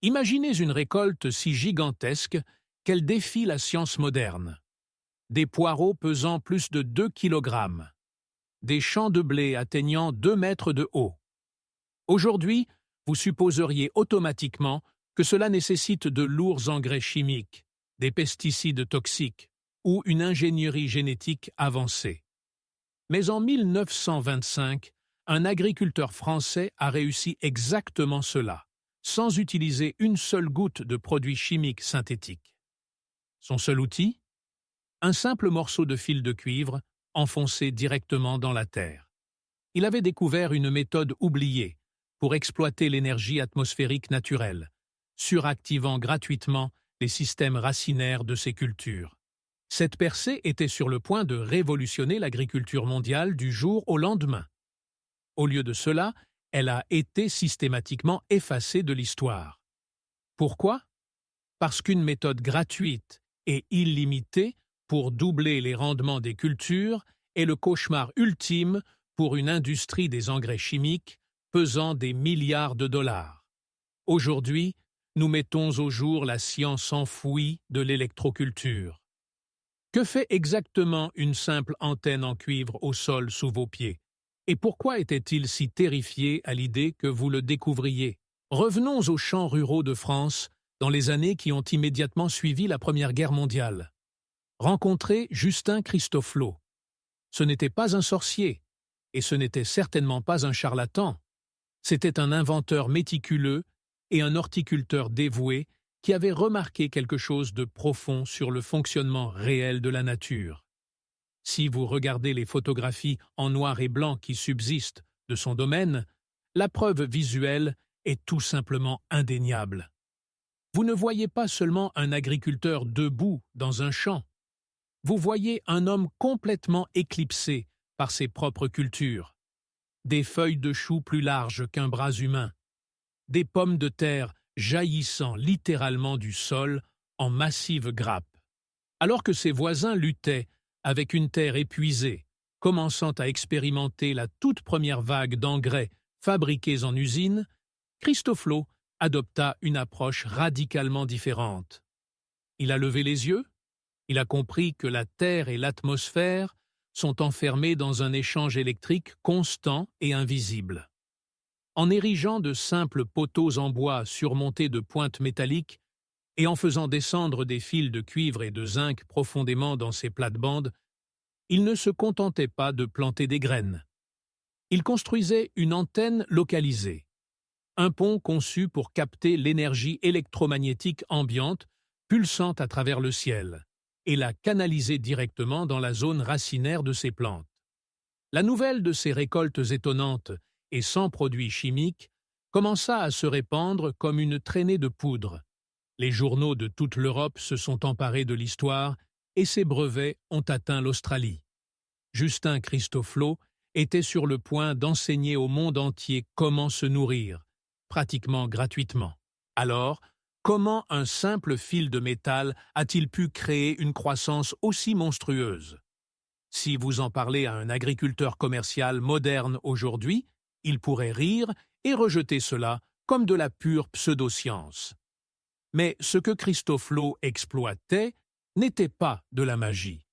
Imaginez une récolte si gigantesque qu'elle défie la science moderne. Des poireaux pesant plus de 2 kilogrammes, des champs de blé atteignant 2 mètres de haut. Aujourd'hui, vous supposeriez automatiquement que cela nécessite de lourds engrais chimiques, des pesticides toxiques ou une ingénierie génétique avancée. Mais en 1925, un agriculteur français a réussi exactement cela, sans utiliser une seule goutte de produits chimiques synthétiques. Son seul outil? Un simple morceau de fil de cuivre enfoncé directement dans la terre. Il avait découvert une méthode oubliée pour exploiter l'énergie atmosphérique naturelle, suractivant gratuitement les systèmes racinaires de ces cultures. Cette percée était sur le point de révolutionner l'agriculture mondiale du jour au lendemain. Au lieu de cela, elle a été systématiquement effacée de l'histoire. Pourquoi? Parce qu'une méthode gratuite et illimitée pour doubler les rendements des cultures est le cauchemar ultime pour une industrie des engrais chimiques pesant des milliards de dollars. Aujourd'hui, nous mettons au jour la science enfouie de l'électroculture. Que fait exactement une simple antenne en cuivre au sol sous vos pieds? Et pourquoi était-il si terrifié à l'idée que vous le découvriez? Revenons aux champs ruraux de France dans les années qui ont immédiatement suivi la Première Guerre mondiale. Rencontrez Justin Christofleau. Ce n'était pas un sorcier, et ce n'était certainement pas un charlatan. C'était un inventeur méticuleux et un horticulteur dévoué qui avait remarqué quelque chose de profond sur le fonctionnement réel de la nature. Si vous regardez les photographies en noir et blanc qui subsistent de son domaine, la preuve visuelle est tout simplement indéniable. Vous ne voyez pas seulement un agriculteur debout dans un champ. Vous voyez un homme complètement éclipsé par ses propres cultures. Des feuilles de chou plus larges qu'un bras humain. Des pommes de terre jaillissant littéralement du sol en massives grappes. Alors que ses voisins luttaient avec une terre épuisée, commençant à expérimenter la toute première vague d'engrais fabriqués en usine, Christofleau adopta une approche radicalement différente. Il a levé les yeux, il a compris que la Terre et l'atmosphère sont enfermés dans un échange électrique constant et invisible. En érigeant de simples poteaux en bois surmontés de pointes métalliques et en faisant descendre des fils de cuivre et de zinc profondément dans ces plates-bandes, il ne se contentait pas de planter des graines. Il construisait une antenne localisée, un pont conçu pour capter l'énergie électromagnétique ambiante pulsant à travers le ciel et la canaliser directement dans la zone racinaire de ces plantes. La nouvelle de ces récoltes étonnantes et sans produits chimiques commença à se répandre comme une traînée de poudre. Les journaux de toute l'Europe se sont emparés de l'histoire et ses brevets ont atteint l'Australie. Justin Christofleau était sur le point d'enseigner au monde entier comment se nourrir, pratiquement gratuitement. Alors, comment un simple fil de métal a-t-il pu créer une croissance aussi monstrueuse? Si vous en parlez à un agriculteur commercial moderne aujourd'hui, il pourrait rire et rejeter cela comme de la pure pseudoscience. Mais ce que Christofleau exploitait n'était pas de la magie.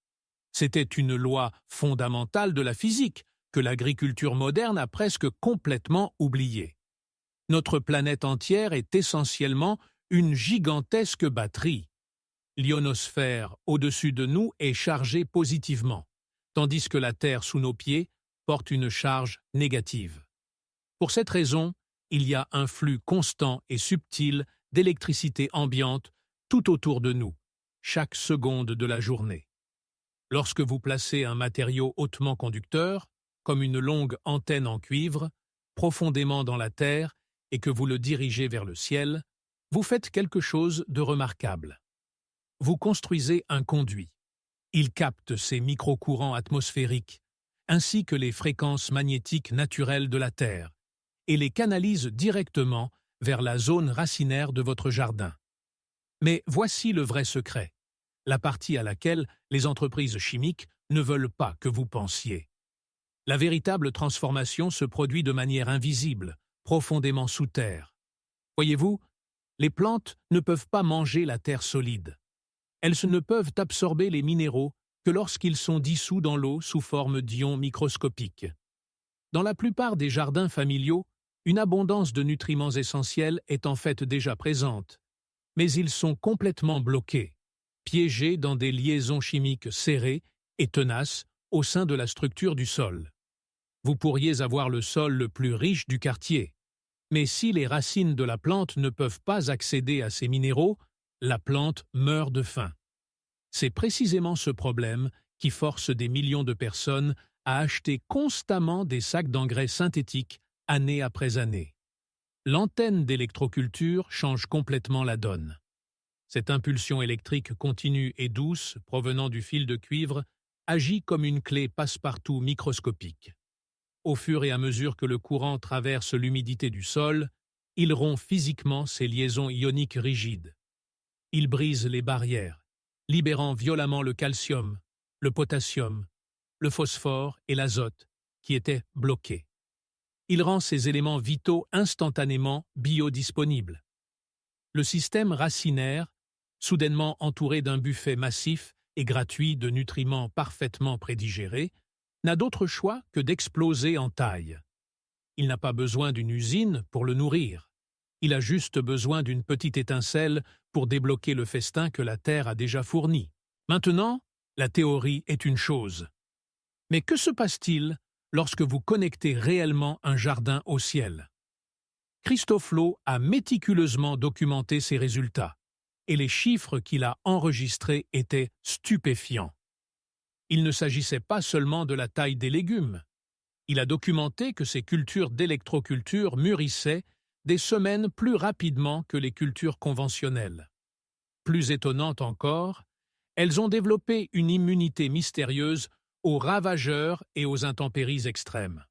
C'était une loi fondamentale de la physique que l'agriculture moderne a presque complètement oubliée. Notre planète entière est essentiellement une gigantesque batterie. L'ionosphère au-dessus de nous est chargée positivement, tandis que la Terre sous nos pieds porte une charge négative. Pour cette raison, il y a un flux constant et subtil d'électricité ambiante tout autour de nous, chaque seconde de la journée. Lorsque vous placez un matériau hautement conducteur, comme une longue antenne en cuivre, profondément dans la Terre et que vous le dirigez vers le ciel, vous faites quelque chose de remarquable. Vous construisez un conduit. Il capte ces microcourants atmosphériques, ainsi que les fréquences magnétiques naturelles de la Terre, et les canalise directement vers la zone racinaire de votre jardin. Mais voici le vrai secret, la partie à laquelle les entreprises chimiques ne veulent pas que vous pensiez. La véritable transformation se produit de manière invisible, profondément sous terre. Voyez-vous, Les plantes ne peuvent pas manger la terre solide. Ne peuvent absorber les minéraux que lorsqu'ils sont dissous dans l'eau sous forme d'ions microscopiques. Dans la plupart des jardins familiaux, une abondance de nutriments essentiels est en fait déjà présente, mais ils sont complètement bloqués, piégés dans des liaisons chimiques serrées et tenaces au sein de la structure du sol. Vous pourriez avoir le sol le plus riche du quartier, mais si les racines de la plante ne peuvent pas accéder à ces minéraux, la plante meurt de faim. C'est précisément ce problème qui force des millions de personnes à acheter constamment des sacs d'engrais synthétiques année après année. L'antenne d'électroculture change complètement la donne. Cette impulsion électrique continue et douce provenant du fil de cuivre agit comme une clé passe-partout microscopique. Au fur et à mesure que le courant traverse l'humidité du sol, il rompt physiquement ces liaisons ioniques rigides. Il brise les barrières, libérant violemment le calcium, le potassium, le phosphore et l'azote, qui étaient bloqués. Il rend ces éléments vitaux instantanément biodisponibles. Le système racinaire, soudainement entouré d'un buffet massif et gratuit de nutriments parfaitement prédigérés, n'a d'autre choix que d'exploser en taille. Il n'a pas besoin d'une usine pour le nourrir. Il a juste besoin d'une petite étincelle pour débloquer le festin que la Terre a déjà fourni. Maintenant, la théorie est une chose. Mais que se passe-t-il lorsque vous connectez réellement un jardin au ciel? Christophe Low a méticuleusement documenté ses résultats, et les chiffres qu'il a enregistrés étaient stupéfiants. Il ne s'agissait pas seulement de la taille des légumes. Il a documenté que ces cultures d'électroculture mûrissaient des semaines plus rapidement que les cultures conventionnelles. Plus étonnante encore, elles ont développé une immunité mystérieuse aux ravageurs et aux intempéries extrêmes.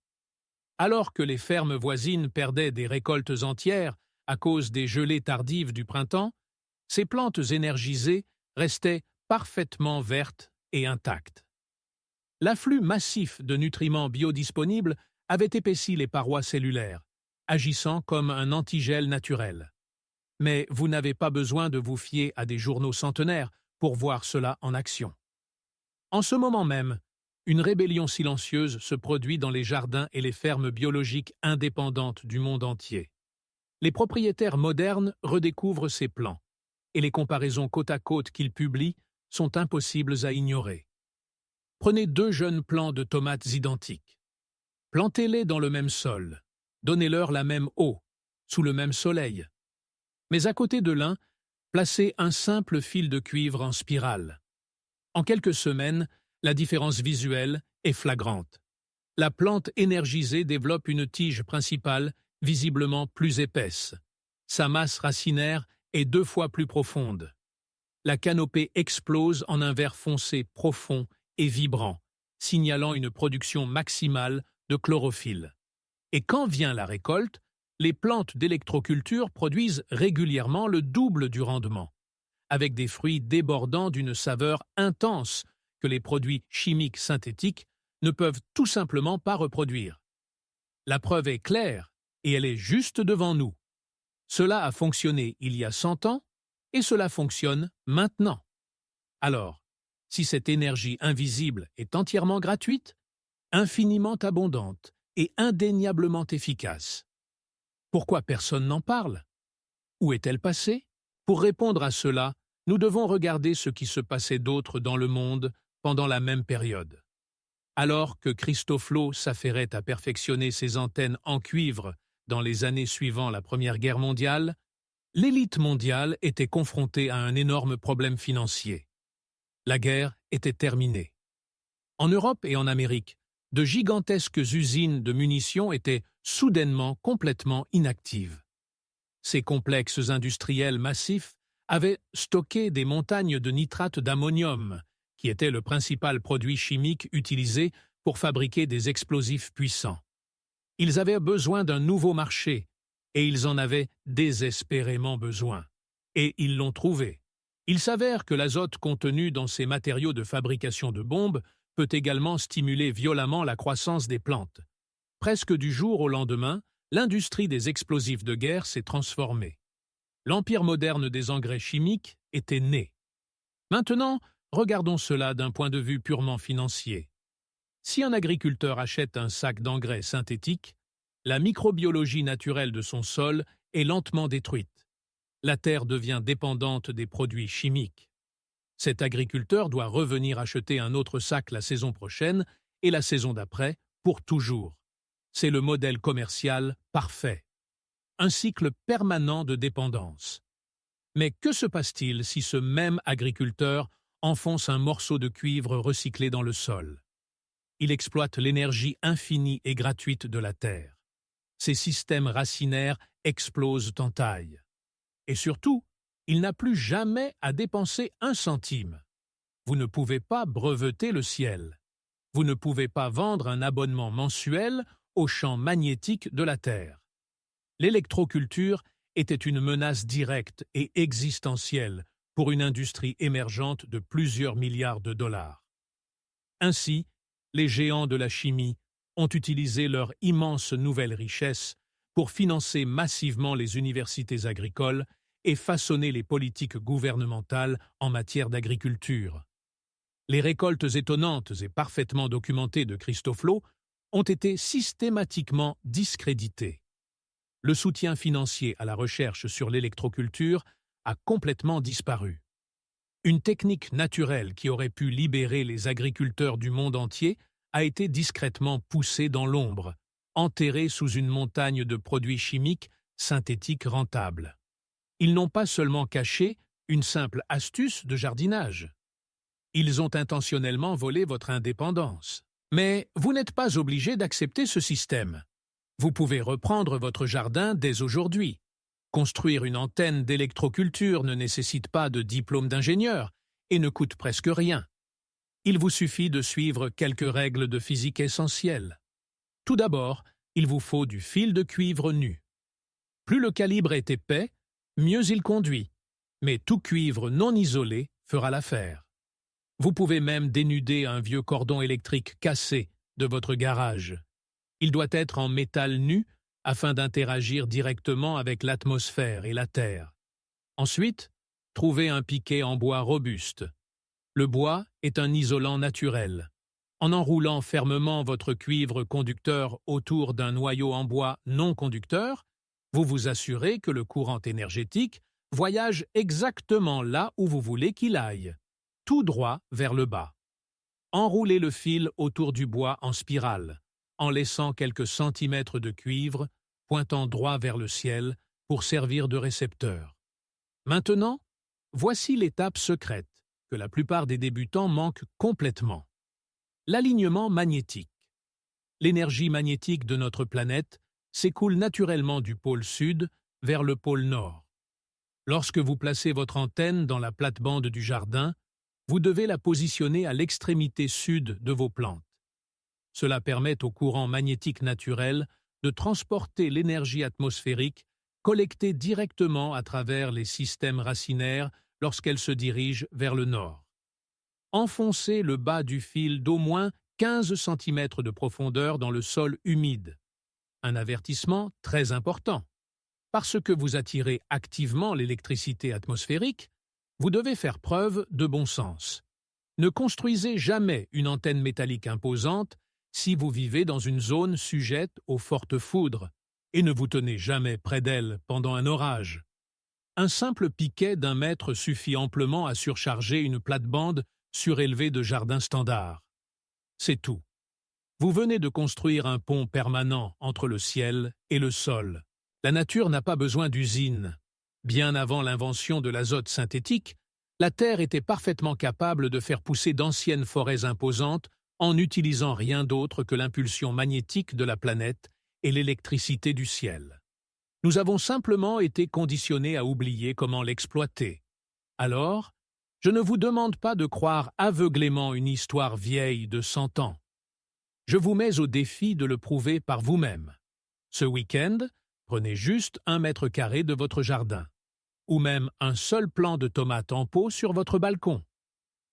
Alors que les fermes voisines perdaient des récoltes entières à cause des gelées tardives du printemps, ces plantes énergisées restaient parfaitement vertes et intactes. L'afflux massif de nutriments biodisponibles avait épaissi les parois cellulaires, agissant comme un antigel naturel. Mais vous n'avez pas besoin de vous fier à des journaux centenaires pour voir cela en action. En ce moment même, une rébellion silencieuse se produit dans les jardins et les fermes biologiques indépendantes du monde entier. Les propriétaires modernes redécouvrent ces plants, et les comparaisons côte à côte qu'ils publient sont impossibles à ignorer. Prenez 2 jeunes plants de tomates identiques. Plantez-les dans le même sol. Donnez-leur la même eau, sous le même soleil. Mais à côté de l'un, placez un simple fil de cuivre en spirale. En quelques semaines, la différence visuelle est flagrante. La plante énergisée développe une tige principale visiblement plus épaisse. Sa masse racinaire est 2 fois plus profonde. La canopée explose en un vert foncé profond et vibrant, signalant une production maximale de chlorophylle. Et quand vient la récolte, les plantes d'électroculture produisent régulièrement le double du rendement, avec des fruits débordant d'une saveur intense que les produits chimiques synthétiques ne peuvent tout simplement pas reproduire. La preuve est claire et elle est juste devant nous. Cela a fonctionné il y a 100 ans et cela fonctionne maintenant. Alors, si cette énergie invisible est entièrement gratuite, infiniment abondante et indéniablement efficace, pourquoi personne n'en parle? Où est-elle passée? Pour répondre à cela, nous devons regarder ce qui se passait d'autre dans le monde pendant la même période. Alors que Christophe Low s'affairait à perfectionner ses antennes en cuivre dans les années suivant la Première Guerre mondiale, l'élite mondiale était confrontée à un énorme problème financier. La guerre était terminée. En Europe et en Amérique, de gigantesques usines de munitions étaient soudainement complètement inactives. Ces complexes industriels massifs avaient stocké des montagnes de nitrate d'ammonium, qui était le principal produit chimique utilisé pour fabriquer des explosifs puissants. Ils avaient besoin d'un nouveau marché, et ils en avaient désespérément besoin. Et ils l'ont trouvé. Il s'avère que l'azote contenu dans ces matériaux de fabrication de bombes peut également stimuler violemment la croissance des plantes. Presque du jour au lendemain, l'industrie des explosifs de guerre s'est transformée. L'empire moderne des engrais chimiques était né. Maintenant, regardons cela d'un point de vue purement financier. Si un agriculteur achète un sac d'engrais synthétique, la microbiologie naturelle de son sol est lentement détruite. La terre devient dépendante des produits chimiques. Cet agriculteur doit revenir acheter un autre sac la saison prochaine et la saison d'après pour toujours. C'est le modèle commercial parfait. Un cycle permanent de dépendance. Mais que se passe-t-il si ce même agriculteur enfonce un morceau de cuivre recyclé dans le sol? Il exploite l'énergie infinie et gratuite de la terre. Ses systèmes racinaires explosent en taille. Et surtout, il n'a plus jamais à dépenser un centime. Vous ne pouvez pas breveter le ciel. Vous ne pouvez pas vendre un abonnement mensuel au champ magnétique de la Terre. L'électroculture était une menace directe et existentielle pour une industrie émergente de plusieurs milliards de dollars. Ainsi, les géants de la chimie ont utilisé leur immense nouvelle richesse pour financer massivement les universités agricoles et façonner les politiques gouvernementales en matière d'agriculture. Les récoltes étonnantes et parfaitement documentées de Christoflo ont été systématiquement discréditées. Le soutien financier à la recherche sur l'électroculture a complètement disparu. Une technique naturelle qui aurait pu libérer les agriculteurs du monde entier a été discrètement poussée dans l'ombre, enterrée sous une montagne de produits chimiques synthétiques rentables. Ils n'ont pas seulement caché une simple astuce de jardinage. Ils ont intentionnellement volé votre indépendance. Mais vous n'êtes pas obligé d'accepter ce système. Vous pouvez reprendre votre jardin dès aujourd'hui. Construire une antenne d'électroculture ne nécessite pas de diplôme d'ingénieur et ne coûte presque rien. Il vous suffit de suivre quelques règles de physique essentielles. Tout d'abord, il vous faut du fil de cuivre nu. Plus le calibre est épais, mieux il conduit, mais tout cuivre non isolé fera l'affaire. Vous pouvez même dénuder un vieux cordon électrique cassé de votre garage. Il doit être en métal nu afin d'interagir directement avec l'atmosphère et la terre. Ensuite, trouvez un piquet en bois robuste. Le bois est un isolant naturel. En enroulant fermement votre cuivre conducteur autour d'un noyau en bois non conducteur, vous vous assurez que le courant énergétique voyage exactement là où vous voulez qu'il aille, tout droit vers le bas. Enroulez le fil autour du bois en spirale, en laissant quelques centimètres de cuivre pointant droit vers le ciel pour servir de récepteur. Maintenant, voici l'étape secrète que la plupart des débutants manquent complètement. L'alignement magnétique. L'énergie magnétique de notre planète s'écoule naturellement du pôle sud vers le pôle nord. Lorsque vous placez votre antenne dans la plate-bande du jardin, vous devez la positionner à l'extrémité sud de vos plantes. Cela permet au courant magnétique naturel de transporter l'énergie atmosphérique collectée directement à travers les systèmes racinaires lorsqu'elle se dirige vers le nord. Enfoncez le bas du fil d'au moins 15 cm de profondeur dans le sol humide. Un avertissement très important. Parce que vous attirez activement l'électricité atmosphérique, vous devez faire preuve de bon sens. Ne construisez jamais une antenne métallique imposante si vous vivez dans une zone sujette aux fortes foudres, et ne vous tenez jamais près d'elle pendant un orage. Un simple piquet d'1 mètre suffit amplement à surcharger une plate-bande surélevée de jardin standard. C'est tout. Vous venez de construire un pont permanent entre le ciel et le sol. La nature n'a pas besoin d'usine. Bien avant l'invention de l'azote synthétique, la Terre était parfaitement capable de faire pousser d'anciennes forêts imposantes en n'utilisant rien d'autre que l'impulsion magnétique de la planète et l'électricité du ciel. Nous avons simplement été conditionnés à oublier comment l'exploiter. Alors, je ne vous demande pas de croire aveuglément une histoire vieille de 100 ans. Je vous mets au défi de le prouver par vous-même. Ce week-end, prenez juste 1 mètre carré de votre jardin, ou même un seul plant de tomates en pot sur votre balcon.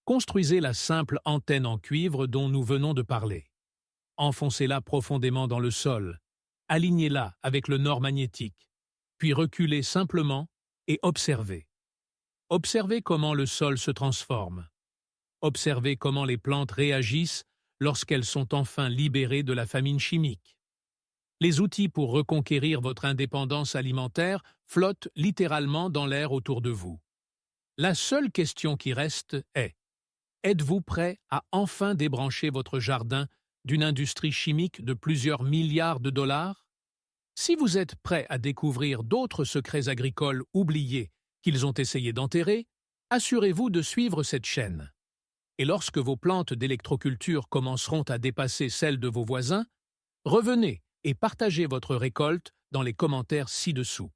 Construisez la simple antenne en cuivre dont nous venons de parler. Enfoncez-la profondément dans le sol, alignez-la avec le nord magnétique, puis reculez simplement et observez. Observez comment le sol se transforme. Observez comment les plantes réagissent lorsqu'elles sont enfin libérées de la famine chimique. Les outils pour reconquérir votre indépendance alimentaire flottent littéralement dans l'air autour de vous. La seule question qui reste est: êtes-vous prêt à enfin débrancher votre jardin d'une industrie chimique de plusieurs milliards de dollars? Si vous êtes prêt à découvrir d'autres secrets agricoles oubliés qu'ils ont essayé d'enterrer, assurez-vous de suivre cette chaîne. Et lorsque vos plantes d'électroculture commenceront à dépasser celles de vos voisins, revenez et partagez votre récolte dans les commentaires ci-dessous.